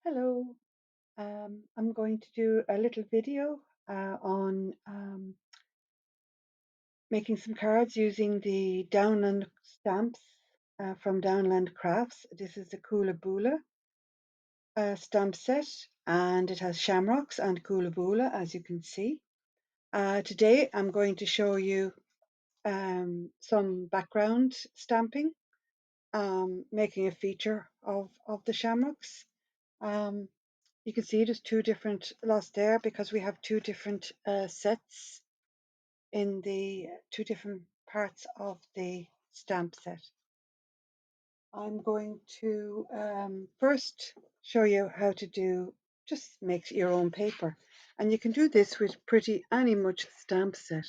Hello, I'm going to do a little video on making some cards using the Downland stamps from Downland Crafts. This is the Coola Boola stamp set, and it has shamrocks and Coola Boola, as you can see. Today I'm going to show you some background stamping, making a feature of the shamrocks. Um, You can see there's two different lots there because we have two different sets in the two different parts of the stamp set. I'm going to first show you how to just make your own paper. And you can do this with pretty any much stamp set.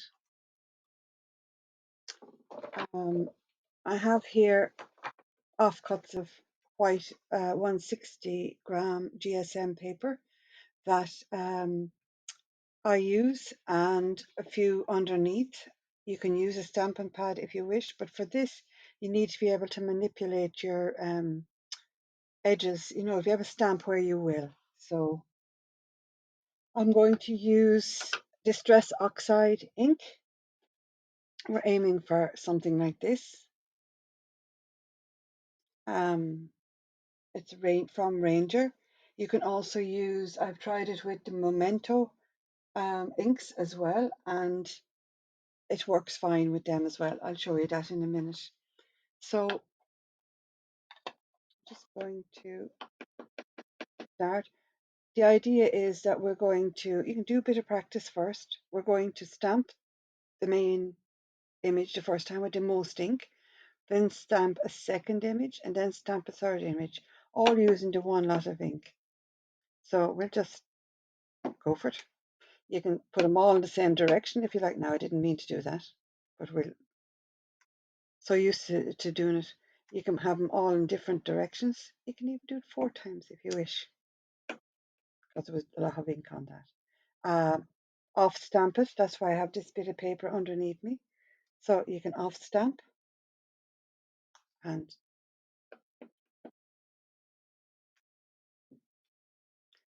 I have here offcuts of white 160-gram GSM paper that I use, and a few underneath. You can use a stamping pad if you wish, but for this you need to be able to manipulate your edges. If you have a stamp where you will. So I'm going to use Distress Oxide ink. We're aiming for something like this. It's from Ranger. You can also use, I've tried it with the Memento inks as well, and it works fine with them as well. I'll show you that in a minute. So just going to start. The idea is that you can do a bit of practice first. We're going to stamp the main image the first time with the most ink, then stamp a second image, and then stamp a third image, all using the one lot of ink. So we'll just go for it. You can put them all in the same direction if you like. Now, I didn't mean to do that, but we're so used to doing it. You can have them all in different directions. You can even do it 4 times if you wish, because there was a lot of ink on that. Off stamp it. That's why I have this bit of paper underneath me. So you can off stamp, and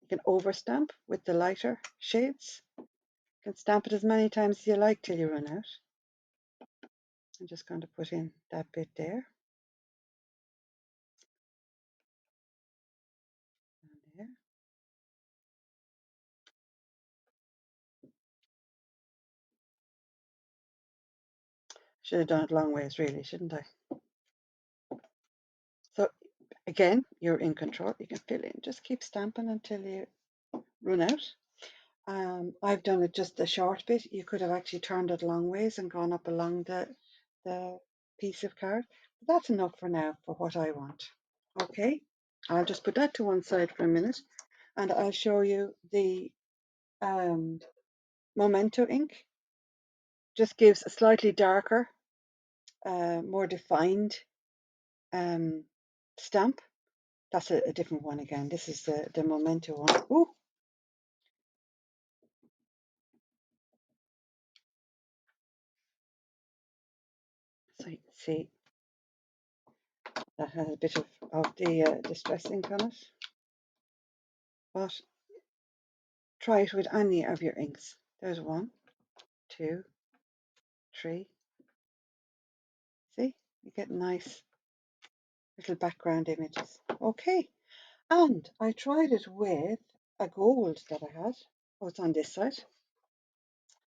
you can over stamp with the lighter shades. You can stamp it as many times as you like till you run out. I'm just going to put in that bit there and there. Should have done it long ways, really, shouldn't I? So again, you're in control. You can fill in. Just keep stamping until you run out. I've done it just a short bit. You could have actually turned it long ways and gone up along the piece of card. But that's enough for now for what I want. Okay, I'll just put that to one side for a minute, and I'll show you the Memento ink. Just gives a slightly darker, more defined stamp. That's a different one again. This is the Memento one. Ooh. So you can see that has a bit of the distress ink on it. But try it with any of your inks. There's 1, 2, 3. See, you get nice little background images. Okay, and I tried it with a gold that I had. Oh, it's on this side.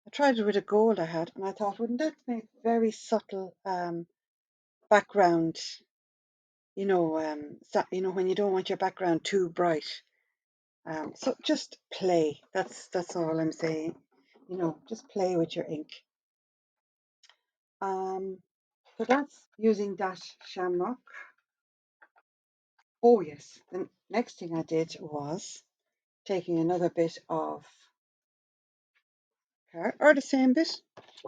I tried it with a gold I had, and I thought, wouldn't that make very subtle background? When you don't want your background too bright. So just play. That's all I'm saying. Just play with your ink. So that's using that shamrock. Oh yes, the next thing I did was taking another bit of card, or the same bit,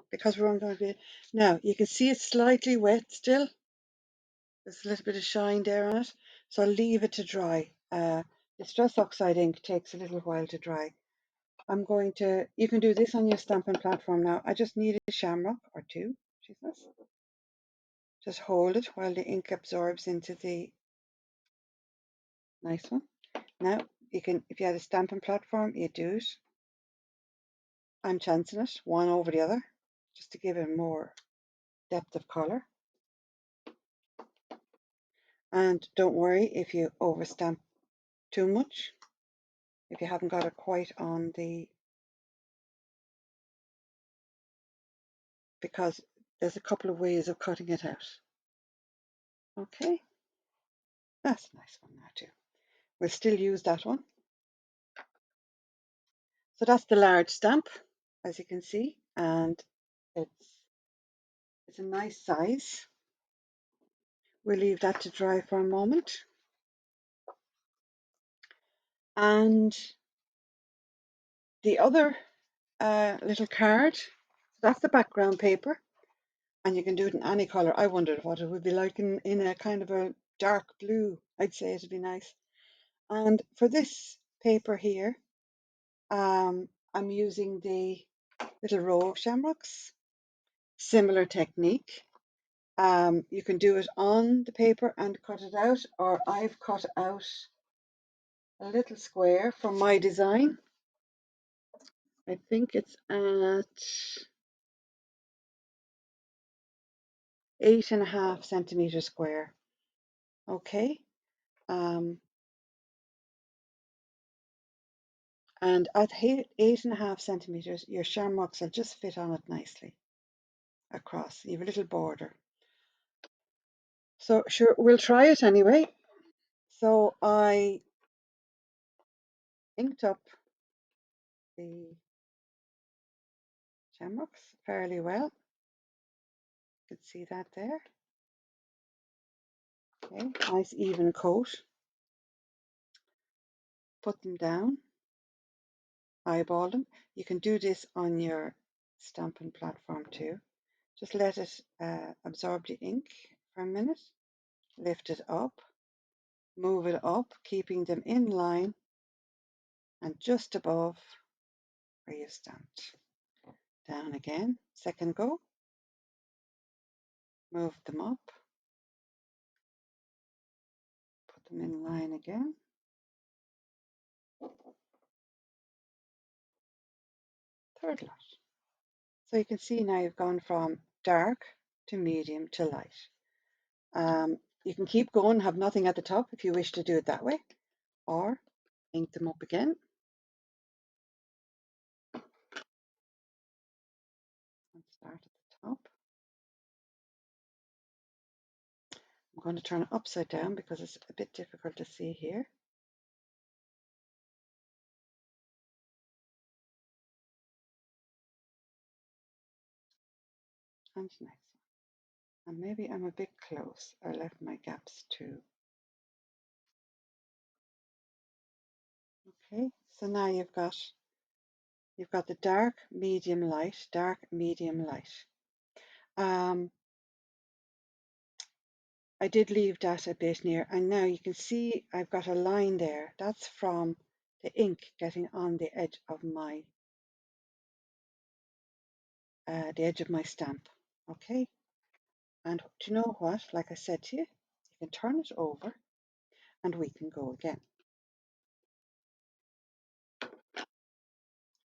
because we're on going to be. Now you can see it's slightly wet still. There's a little bit of shine there on it, so I'll leave it to dry. Distress Oxide ink takes a little while to dry. You can do this on your stamping platform now. I just need a shamrock or 2, she says. Just hold it while the ink absorbs into the nice one. Now, you can, if you had a stamping platform, you do it. I'm chancing it one over the other just to give it more depth of colour. And don't worry if you overstamp too much, if you haven't got it quite on the, because there's a couple of ways of cutting it out. Okay, that's a nice one now too. We'll still use that one. So that's the large stamp, as you can see, and it's a nice size. We'll leave that to dry for a moment. And the other little card, that's the background paper, and you can do it in any colour. I wondered what it would be like in a kind of a dark blue. I'd say it'd be nice. And for this paper here, I'm using the little row of shamrocks. Similar technique. You can do it on the paper and cut it out, or I've cut out a little square for my design. I think it's at 8.5 centimeters square. Okay. And at 8.5 centimeters, your shamrocks will just fit on it nicely across. You have a little border. So sure, we'll try it anyway. So I inked up the shamrocks fairly well. You can see that there. Okay, nice even coat. Put them down, eyeball them. You can do this on your stamping platform too. Just let it absorb the ink for a minute. Lift it up, move it up, keeping them in line and just above where you stamped. Down again, second go. Move them up, put them in line again. Third lot. So you can see now you've gone from dark to medium to light. You can keep going, have nothing at the top if you wish to do it that way, or ink them up again. And start at the top. I'm going to turn it upside down because it's a bit difficult to see here. And next one. And maybe I'm a bit close. I left my gaps too. Okay, so now you've got the dark, medium, light, dark, medium, light. I did leave that a bit near, and now you can see I've got a line there. That's from the ink getting on the edge of my stamp. Okay, and do you know what? Like I said to you, you can turn it over, and we can go again.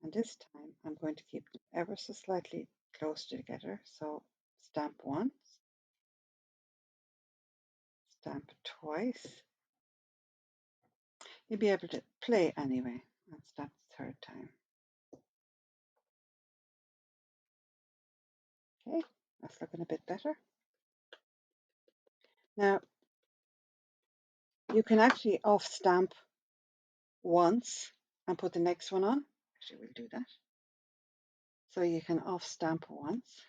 And this time I'm going to keep them ever so slightly close together. So stamp once, stamp twice. You'll be able to play anyway and stamp the third time. Okay, that's looking a bit better. Now, you can actually off stamp once and put the next one on. Actually, we'll do that. So you can off stamp once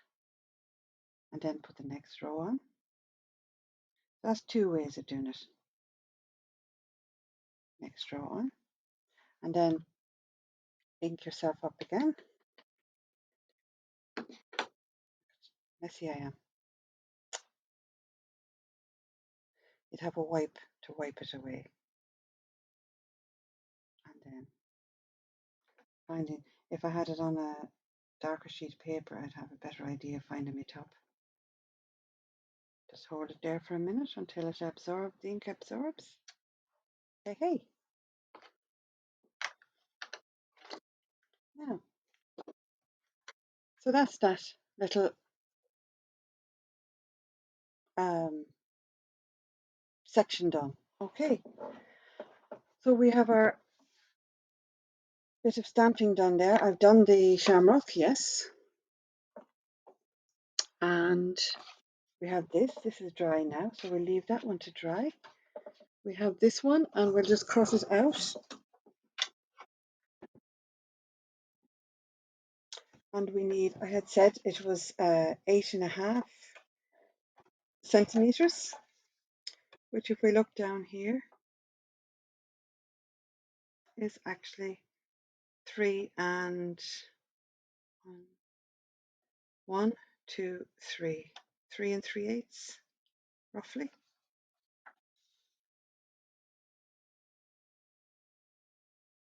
and then put the next row on. That's two ways of doing it. Next row on, and then ink yourself up again. Messy I am. You'd have a wipe to wipe it away. And then finding, if I had it on a darker sheet of paper, I'd have a better idea of finding my top. Just hold it there for a minute until it absorbs, the ink absorbs. Hey, hey. Yeah. So that's that little um, section done. Okay, so we have our bit of stamping done there. I've done the shamrock, yes, and we have this. This is dry now, so we'll leave that one to dry. We have this one, and we'll just cut it out. And we need, I had said it was 8.5 centimeters, which if we look down here is actually 3 and 3 and 3 roughly.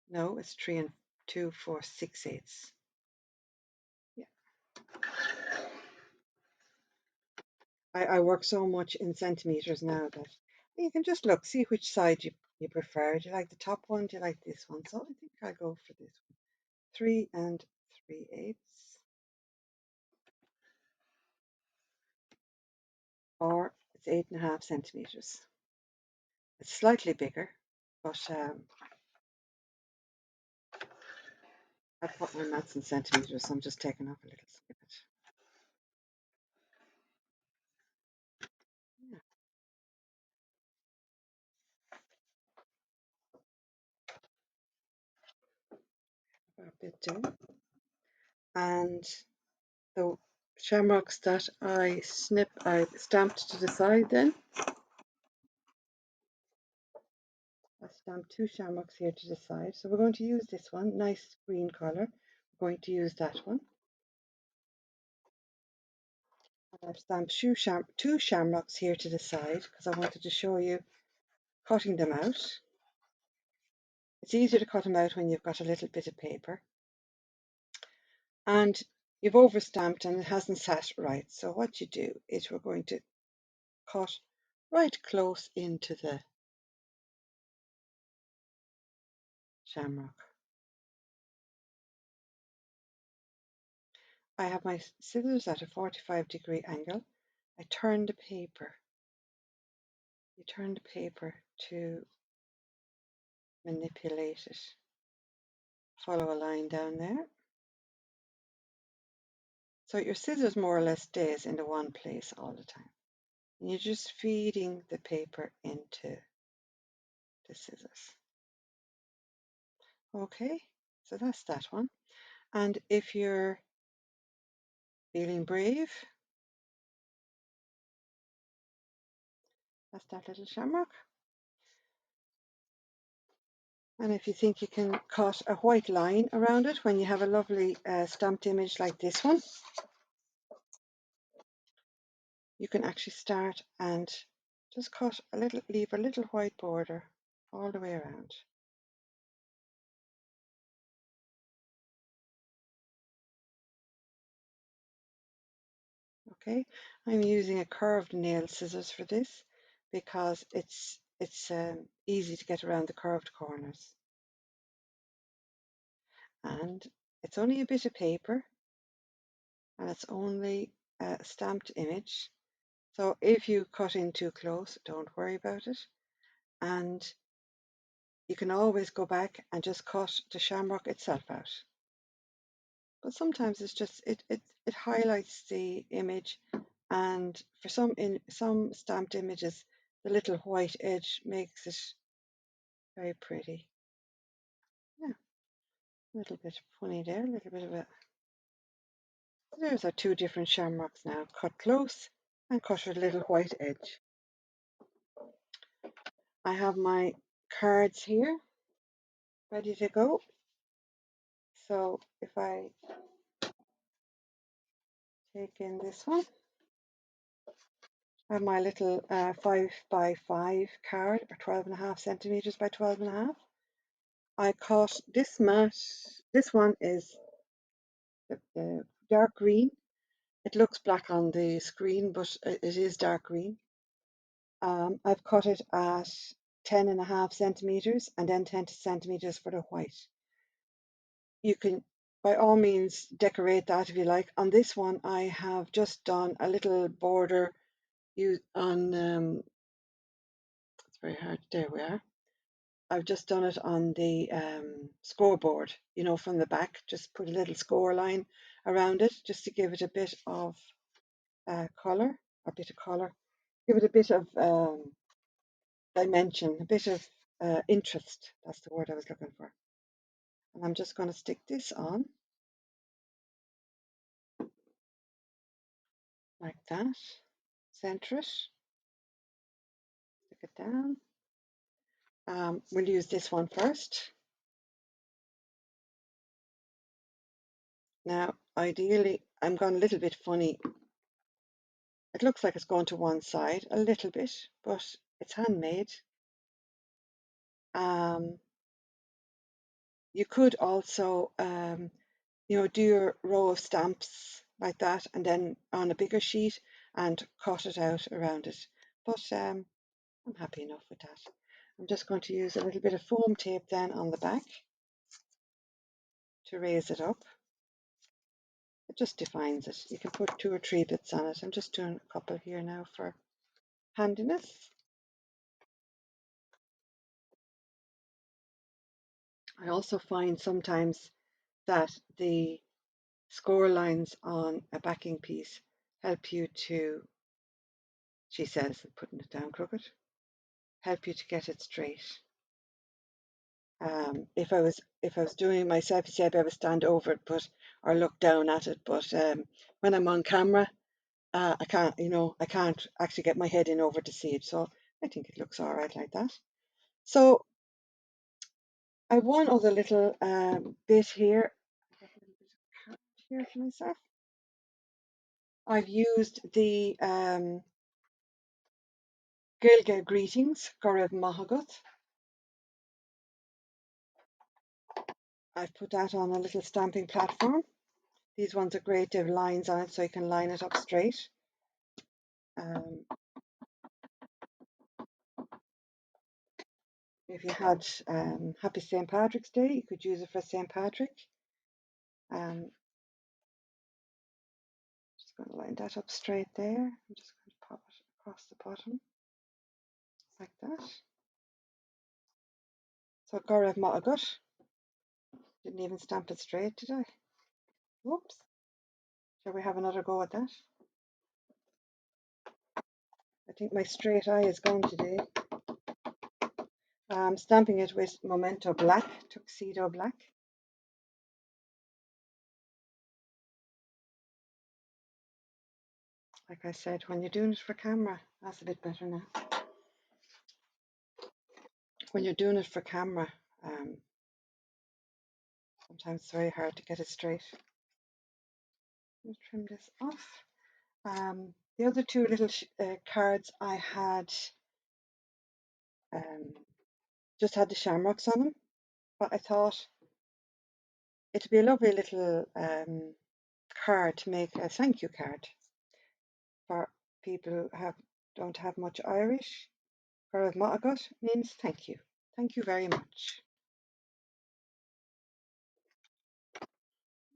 No, it's 3 and 2 4 6/8. Yeah, I work so much in centimeters now that you can just look, see which side you prefer. Do you like the top one? Do you like this one? So I think I'll go for this one. 3 and 3/8, or it's 8.5 centimeters. It's slightly bigger, but I put my maths in centimeters, so I'm just taking off a little snippet. Yeah, a bit down. And the shamrocks that I stamped to the side then. I stamped 2 shamrocks here to the side. So we're going to use this one, nice green colour. We're going to use that one. And I've stamped 2 shamrocks here to the side because I wanted to show you cutting them out. It's easier to cut them out when you've got a little bit of paper. And you've overstamped and it hasn't sat right. So what you do is we're going to cut right close into the shamrock. I have my scissors at a 45-degree angle. I turn the paper. You turn the paper to manipulate it. Follow a line down there. So your scissors more or less stays in the one place all the time. And you're just feeding the paper into the scissors. Okay, so that's that one. And if you're feeling brave, that's that little shamrock. And if you think you can cut a white line around it when you have a lovely stamped image like this one, you can actually start and just cut a little, leave a little white border all the way around. Okay, I'm using a curved nail scissors for this because it's easy to get around the curved corners. And it's only a bit of paper and it's only a stamped image. So if you cut in too close, don't worry about it. And you can always go back and just cut the shamrock itself out. But sometimes it's just it highlights the image, and for some stamped images, the little white edge makes it very pretty. Yeah, a little bit funny there, a little bit of a. There's our 2 different shamrocks now, cut close and cut with a little white edge. I have my cards here ready to go. So if I take in this one, I have my little 5x5 card, or 12.5 centimeters by 12.5. I cut this mat. This one is the dark green. It looks black on the screen, but it is dark green. I've cut it at 10.5 centimeters and then 10 centimeters for the white. You can by all means decorate that if you like. On this one, I have just done a little border on, it's very hard, there we are. I've just done it on the scoreboard, from the back, just put a little score line around it just to give it a bit of colour, give it a bit of dimension, a bit of interest. That's the word I was looking for. And I'm just going to stick this on like that, center it, stick it down. We'll use this one first. Now, ideally, I'm going a little bit funny. It looks like it's going to one side a little bit, but it's handmade. You could also, do your row of stamps like that and then on a bigger sheet and cut it out around it. But I'm happy enough with that. I'm just going to use a little bit of foam tape then on the back to raise it up. It just defines it. You can put 2 or 3 bits on it. I'm just doing a couple here now for handiness. I also find sometimes that the score lines on a backing piece help you to, she says, putting it down crooked, help you to get it straight. If I was doing it myself, you see, I'd be able to stand over it, or look down at it. But when I'm on camera, I can't actually get my head in over to see it. So I think it looks all right like that. So I have one other little bit here. Here for myself. I've used the Gaeilge greetings, Gorev Mahagat. I've put that on a little stamping platform. These ones are great. They have lines on it, so you can line it up straight. If you had Happy St. Patrick's Day, you could use it for St. Patrick. Just going to line that up straight there. I'm just going to pop it across the bottom like that. So Gorev Mahagat. Didn't even stamp it straight, did I? Whoops. Shall we have another go at that? I think my straight eye is gone today. I'm stamping it with Memento Black, Tuxedo Black. Like I said, when you're doing it for camera, that's a bit better now. When you're doing it for camera, sometimes it's very hard to get it straight. Let's trim this off. The other 2 little cards I had just had the shamrocks on them, but I thought it'd be a lovely little card to make a thank you card for people who don't have much Irish. Gaurav Matagat means thank you. Thank you very much.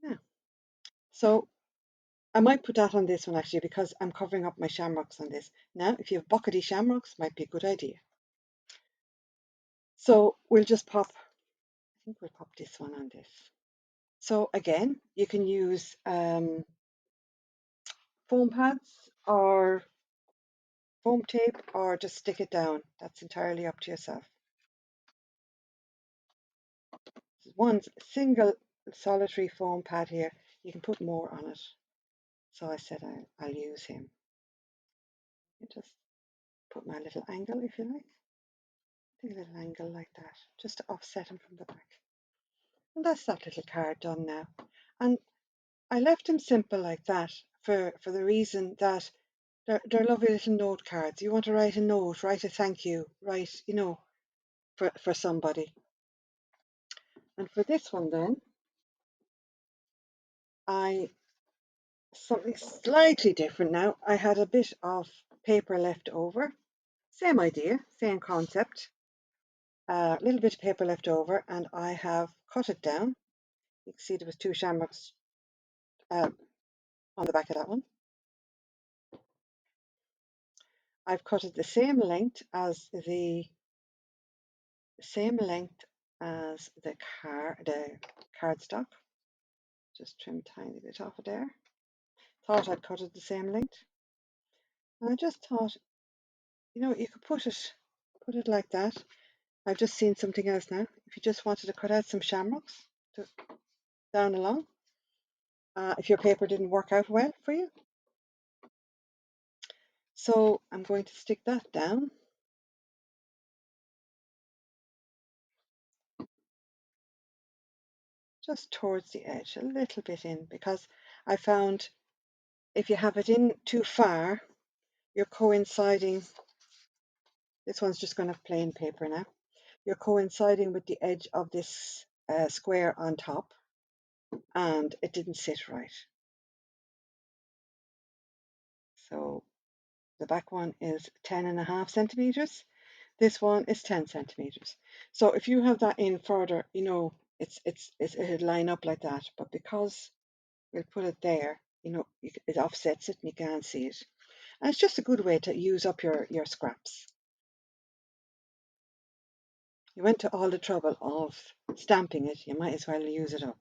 Yeah. So I might put that on this one actually because I'm covering up my shamrocks on this. Now, if you have buckety shamrocks, might be a good idea. So we'll just pop, I think we'll pop this one on this. So again, you can use foam pads or foam tape or just stick it down. That's entirely up to yourself. One single solitary foam pad here. You can put more on it. So I said I'll use him. Just put my little angle, if you like. Take a little angle like that, just to offset him from the back. And that's that little card done now. And I left him simple like that for the reason that they're lovely little note cards. You want to write a note, write a thank you, write, for somebody. And for this one then, something slightly different now. I had a bit of paper left over. Same idea, same concept. A little bit of paper left over and I have cut it down. You can see there was two shamrocks on the back of that one. I've cut it the same length as the cardstock. Just trim a tiny bit off of there. Thought I'd cut it the same length. And I just thought, you could put it like that. I've just seen something else now. If you just wanted to cut out some shamrocks down along, if your paper didn't work out well for you. So I'm going to stick that down. Just towards the edge, a little bit in, because I found if you have it in too far, you're coinciding. This one's just going to have plain paper now. You're coinciding with the edge of this square on top, and it didn't sit right. So the back one is 10.5 centimeters. This one is 10 centimeters. So if you have that in further, it'll line up like that. But because we'll put it there, it offsets it and you can't see it. And it's just a good way to use up your scraps. You went to all the trouble of stamping it, you might as well use it up.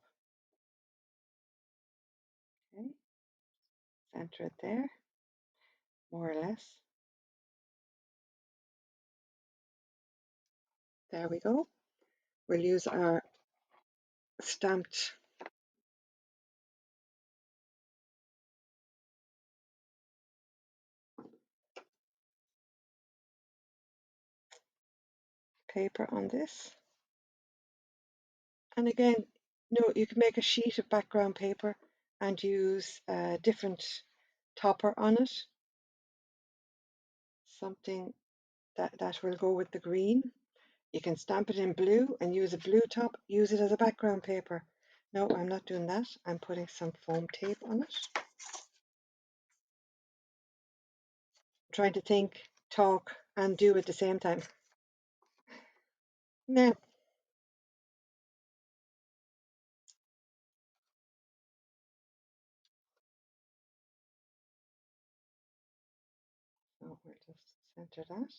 Okay, center it there, more or less. There we go. We'll use our stamped paper on this. And again, you can make a sheet of background paper and use a different topper on it. Something that will go with the green. You can stamp it in blue and use a blue top, use it as a background paper. No, I'm not doing that. I'm putting some foam tape on it. I'm trying to think, talk, and do at the same time. Now, so we'll just center that.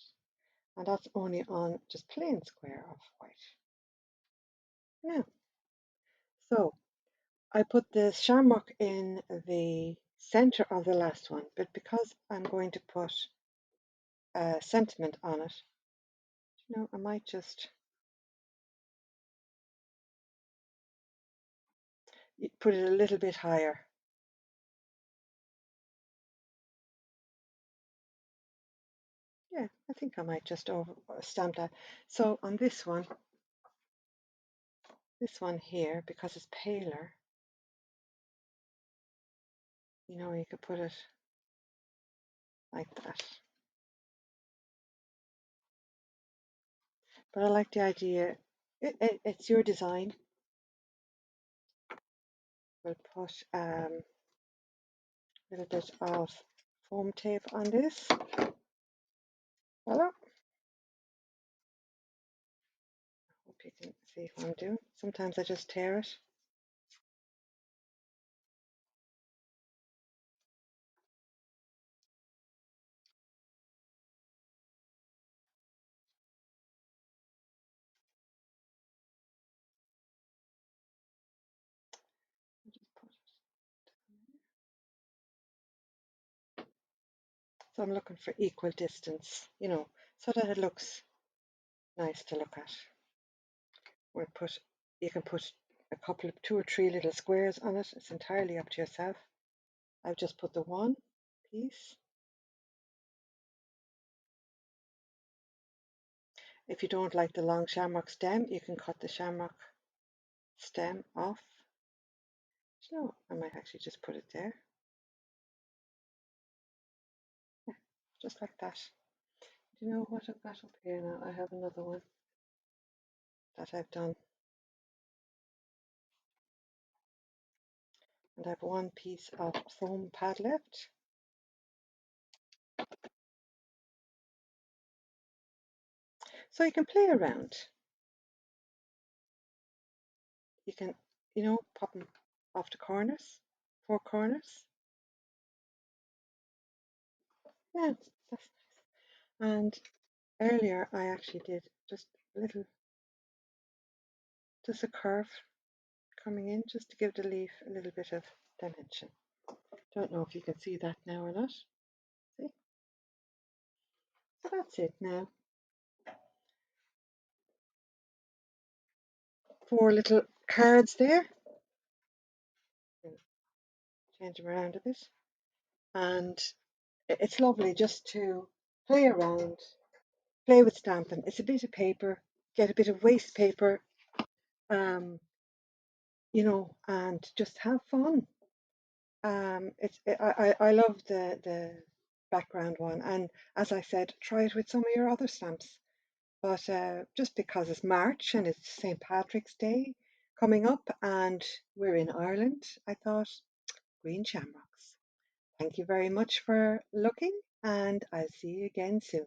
And that's only on just plain square of white. Now, so I put the shamrock in the center of the last one, but because I'm going to put a sentiment on it, I might just put it a little bit higher. Yeah, I think I might just over stamp that. So on this one here, because it's paler, you could put it like that. But I like the idea. It's your design. We'll put a little bit of foam tape on this. Voila. Hope you can see what I'm doing. Sometimes I just tear it. So I'm looking for equal distance, so that it looks nice to look at. You can put a couple of 2 or 3 little squares on it. It's entirely up to yourself. I've just put the one piece. If you don't like the long shamrock stem, you can cut the shamrock stem off. So I might actually just put it there. Yeah, just like that. Do you know what I've got up here now? I have another one that I've done. And I have one piece of foam pad left. So you can play around. You can pop them off the corners, four corners. Yeah, that's nice. And earlier I actually did just a little, just a curve coming in just to give the leaf a little bit of dimension. Don't know if you can see that now or not. See? So that's it now. Four little cards there. Change them around a bit. And it's lovely just to play around, play with stamping. It's a bit of paper, get a bit of waste paper, um, and just have fun. I love the background one, and as I said, try it with some of your other stamps. But just because it's March and it's St. Patrick's Day coming up, and we're in Ireland, I thought green shamrocks. Thank you very much for looking, and I'll see you again soon.